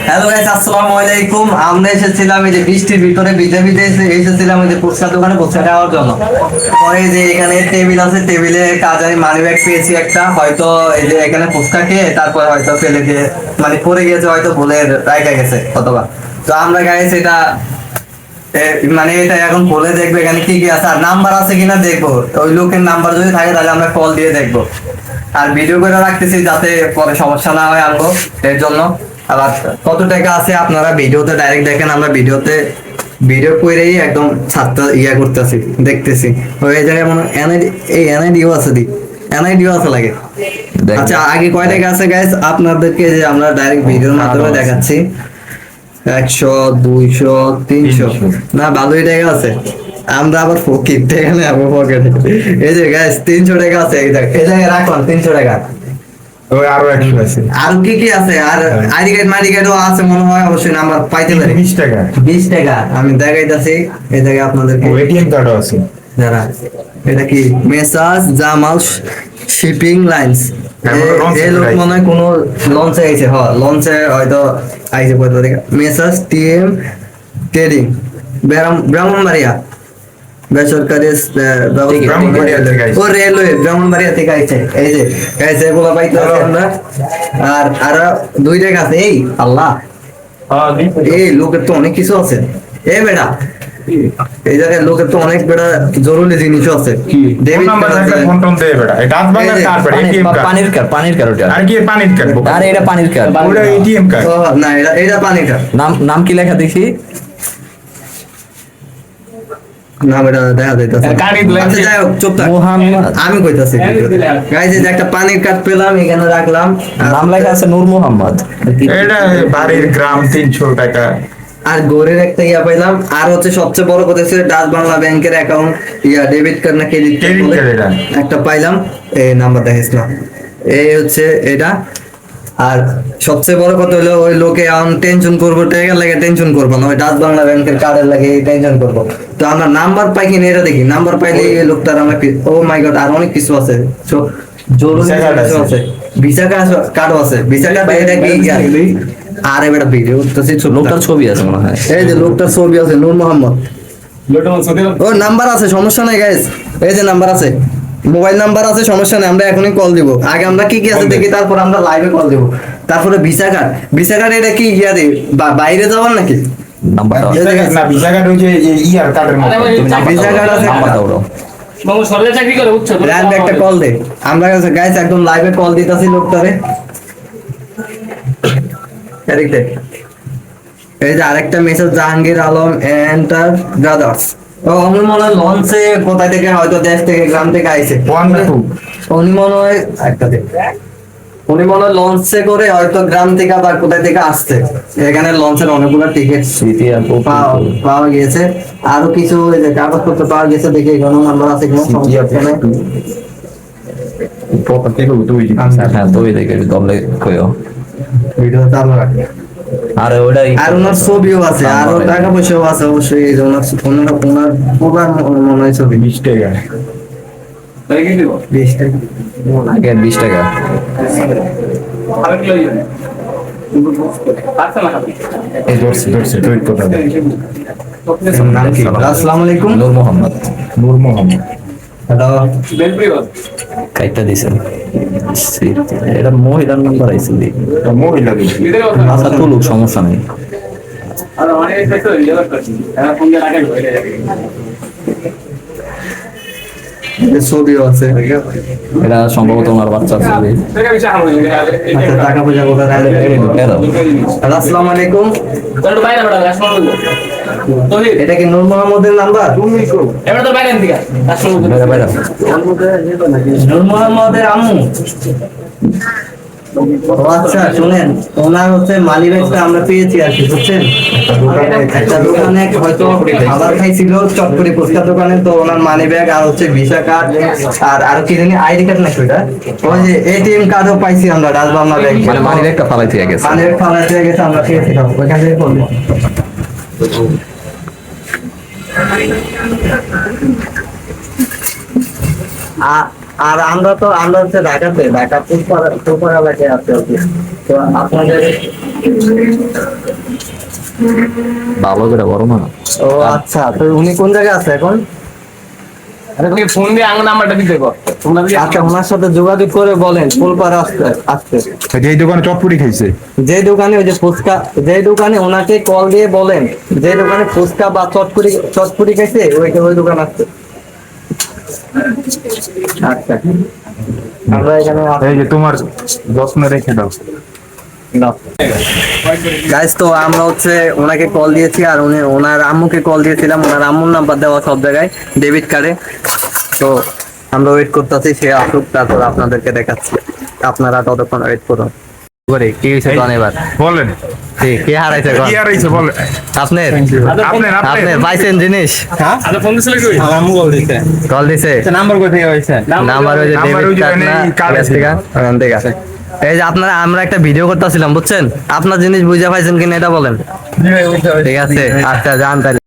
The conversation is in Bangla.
হ্যালো গাইস, আসসালামু আলাইকুম। আমরা এসেছিলাম এই যে বৃষ্টির ভিতরে ভিজে ভিজে এসেছিলাম এই যে ফুচকা দোকানে ফুচকা খাওয়ার জন্য। পরে যে এখানে টেবিল আছে, টেবিলে কাজ আমি মানি ব্যাগ পেয়েছি একটা, হয়তো এই যে এখানে ফুচকা খেয়ে তারপর হয়তো ফেলে দিয়ে মানে পড়ে গেছে, হয়তো ভুলে রাইখা গেছে অথবা। তো আমরা গাইস এটা মানে এটা এখন বলে দেখবো এখানে কি কি আছে আর নাম্বার আছে কিনা দেখবো। ওই লোকের নাম্বার যদি থাকে তাহলে আমরা কল দিয়ে দেখবো। আর ভিডিও করে রাখতেছি যাতে পরে সমস্যা না হয় আনবো এর জন্য। আবার কত টাকা আছে আপনারা ভিডিওতে ডাইরেক্ট দেখেন, আমরা ভিডিওতে ভিডিও করেই একদম ছাত্র করতেছি দেখতেছি। ওই জায়গায় মনে এই এনআইডিও আছে দি এনআইডিও আছে লাগে। আচ্ছা আগে কয় টাকা আছে গাইস আপনাদেরকে যে আমরা ডাইরেক্ট ভিডিওর মাধ্যমে দেখাচ্ছি। 100, 200, 300 না ভালোই টাকা আছে। আমরা আবার ফকির টাকা নেই আমার পকেটে। এই যে গাইস 300 টাকা আছে, এই জায়গায় রাখলাম 300 টাকা। ওই আরো 100 আছে। আর কি কি আছে? আর আইডি কার্ড মাইডি কার্ডও আছে মনে হয়, অবশ্যই নাম্বার পাইতে পারি। 20 টাকা 20 টাকা আমি দেখাইতাছি। এই জায়গায় আপনাদেরকে এটিএম কার্ডও আছে। যারা এটা কি মেসাজ জামাল শিপিং লাইন্স, এই লোক মনে হয় কোনো লঞ্চে আইছে। হ্যাঁ লঞ্চে হয়তো আইছে। কত টাকা? মেসাজ টিএম ট্রেডিং ব্রাহ্মণবাড়িয়া বেসরকারি ও রেলওয়ে ব্রাহ্মণবাড়িয়া থেকে আইছে। এই যে গাইছে এগুলো পাইতে আমরা। আর আর 2 টাকা আছে। এই আল্লাহ, এই লোকের তো অনেক কিছু আছে। এই বেটা এই জায়গায় লোকের তো অনেক বেটা জরুরি জিনিস আছে। ডেবিট নাম্বার একটা ফোন টোন দে বেটা। এটা আজ বাংলা কার্ড বেটা, এটিএম কার্ড। পানির কার্ড ওটা। আর কি পানির কার্ড? আরে এটা পানির কার্ড। ওটা এটিএম কার্ড। না এটা পানির কার্ড। নাম কি লেখা দেখি? না বেটা দেখা যাইতাছে। আচ্ছা যাই হোক চুপ থাক, আমি কইতাছি। গাইস এই যে একটা পানির কার্ড পেলাম, এখানে রাখলাম। নাম লেখা আছে নূর মোহাম্মদ। এটা বাড়ির গ্রাম 300 টাকা। আর গোরের একটা পাইলাম। আর হচ্ছে সবচেয়ে বড় কথা হচ্ছে ডাচ বাংলা ব্যাংকের অ্যাকাউন্ট ডেবিট কার্ড না ক্রেডিট কার্ড একটা পাইলাম। এই নাম্বার দেখিস না, এই হচ্ছে এটা। আর সবচেয়ে বড় কথা হলো ওই লোকে এখন টেনশন করবো, টাকার লাগে টেনশন করবো না, ওই ডাচ বাংলা ব্যাংকের কার্ডের লাগে টেনশন করবো। তো আমরা নাম্বার পাই কিনা এটা দেখি। নাম্বার পাইলে এই লোকটার আমরা ও মাই গড আর অনেক কিছু আছে। জরুরি কিছু আছে, ভিসা কার্ডও আছে। ভিসা কার্ড এটা কি? আর এবার ভিডিও লোকটার ছবি আছে মনে হয়। এই যে লোকটার ছবি আছে, নূর মোহাম্মদ। ও নাম্বার আছে, সমস্যা নাই গাইস। এই যে নাম্বার আছে, মোবাইল নাম্বার আছে, সমস্যা নেই। আমরা এখনই কল দিব। আগে আমরা কি কি আছে দেখি, তারপর আমরা লাইভে কল দিব। তারপরে ভিসা কার্ড এটা কি বাইরে যাওয়ার নাকি? নাম্বার না ভিসা কার্ড হচ্ছে ইয়ার কার্ডের মতো। ভিসা কার্ড আছে। মামু সরকারি চাকরি করে বুঝছো? লাইভ একটা কল দে। আমরা গাইস একদম লাইভে কল দিতাছি লোকটারে। এই যে আরেকটা message, Jahangir Alam enter brothers. ও উনি মনে হয় লঞ্চে কোথায় থেকে, হয়তো দেশ থেকে গ্রাম থেকে আইছে। উনি মনে হয় লঞ্চে করে হয়তো গ্রাম থেকে আবার কোথায় থেকে আসছে। এখানে লঞ্চের অনেকগুলো টিকিট পাওয়া গিয়েছে। আরো কিছু কাগজপত্র পাওয়া গেছে। দেখি এখানে নাম্বার আছে কিনা, সমস্যা নেই। ভিডিও চালু রাখি। আরে ওটাই। আর ওনার ছবিও আছে, আরো টাকা পয়সাও আছে অবশ্যই। এই যে ওনার প্রধান মনে হয় ছবি। 20 টাকা। 20 টাকা আগে 20 টাকা। এই ধরছে তুই কথা দে। নাম কি? আসসালামু আলাইকুম। নূর মোহাম্মদ। নূর মোহাম্মদ। হ্যালো কাইটা দিছেন। এটা মহিলার নাম্বার আইছে দি। মহিলা আচ্ছা তুলুক, সমস্যা নেই। আর অনেক কিছু ইয়ে করছি। এরা ফোন দিয়ে রাখে হয়ে যাবে। ছবিও আছে। এটা সম্ভবত আমার বাচ্চা ছবি। আচ্ছা টাকা পয়সা কোথায় রাখলে? আসসালামু আলাইকুম। তোর বাইরে বড় রাসমাল বলবো। এটা কি নূর মোহাম্মদের নাম্বার? এবার তোর বাইরে থেকে রাসমাল বলবো। নূর মোহাম্মদের আম্মু। ও আচ্ছা শুনেন, ওনার হচ্ছে মানি ব্যাগটা আমরা পেয়েছি আর কি, বুঝছেন? একটা দোকানে হয়তো খাবার খাইছিল, চটপটি ফুচকার দোকানে। তো ওনার মানি ব্যাগ আর হচ্ছে ভিসা কার্ড আর কি জানি আইডি কার্ড নাকি ওটা, ওই যে এটিএম কার্ডও পাইছি আমরা ডাচ বাংলা ব্যাংক। মানে মানি ব্যাগটা ফালাই দিয়ে গেছে। মানি ব্যাগ ফালাই দিয়ে গেছে, আমরা পেয়েছিলাম ওইখান থেকে করবো। আর আমরা হচ্ছে ঢাকা পুরপাড়া এলাকায় আছি। তো আপনাদের ভালো করে বড় না। ও আচ্ছা, তো উনি কোন জায়গায় আছে এখন? আরে তুমি ফোন দিয়ে আঙ্গ নাম্বারটা দিতে কর তোমরা দিয়ে আচ্ছা, ওনার সাথে যোগাযোগ করে বলেন ফুলপাড়া আসতে। যে এই দোকানে চটপুরি খাইছে যে দোকানে ওই যে ফুচকা, যে দোকানে ওনাকে কল দিয়ে বলেন যে দোকানে ফুচকা বা চটপুরি খাইছে ওই দোকান আসছে। আচ্ছা, আমরা এখানে এই যে তোমার যত্ন রেখে দাও। গাইস, তো আমরা হচ্ছে ওনাকে কল দিয়েছি আর উনি ওনার আম্মুকে কল দিয়েছিলাম, ওনার আম্মুর নাম্বার দেওয়া সব জায়গায় ডেবিট কার্ডে। তো আমরা ওয়েট করতেছি সে আসুক, তারপর আপনাদেরকে দেখাচ্ছি। আপনারা ততক্ষণ ওয়েট করুন। করে কি হয়েছে এই, কোন এবার? বলেন কে হারাইছে কোন? কি আর হইছে বলেন। আপনার আপনি আপনি পাইছেন জিনিস? আচ্ছা ফোন দিছিল কই কল দিছে নাম্বার কোথায় হয়েছে? নাম্বার ওই যে নাম্বার ডেবিট ওই যে কার্ড না এই কার্ড আছে। ওখান থেকে আছে। এই যে আপনারা, আমরা একটা ভিডিও করতেছিলাম বুঝছেন, আপনার জিনিস বুঝে পাইছেন কিনা এটা বলেন। ঠিক আছে, আচ্ছা যান তাহলে।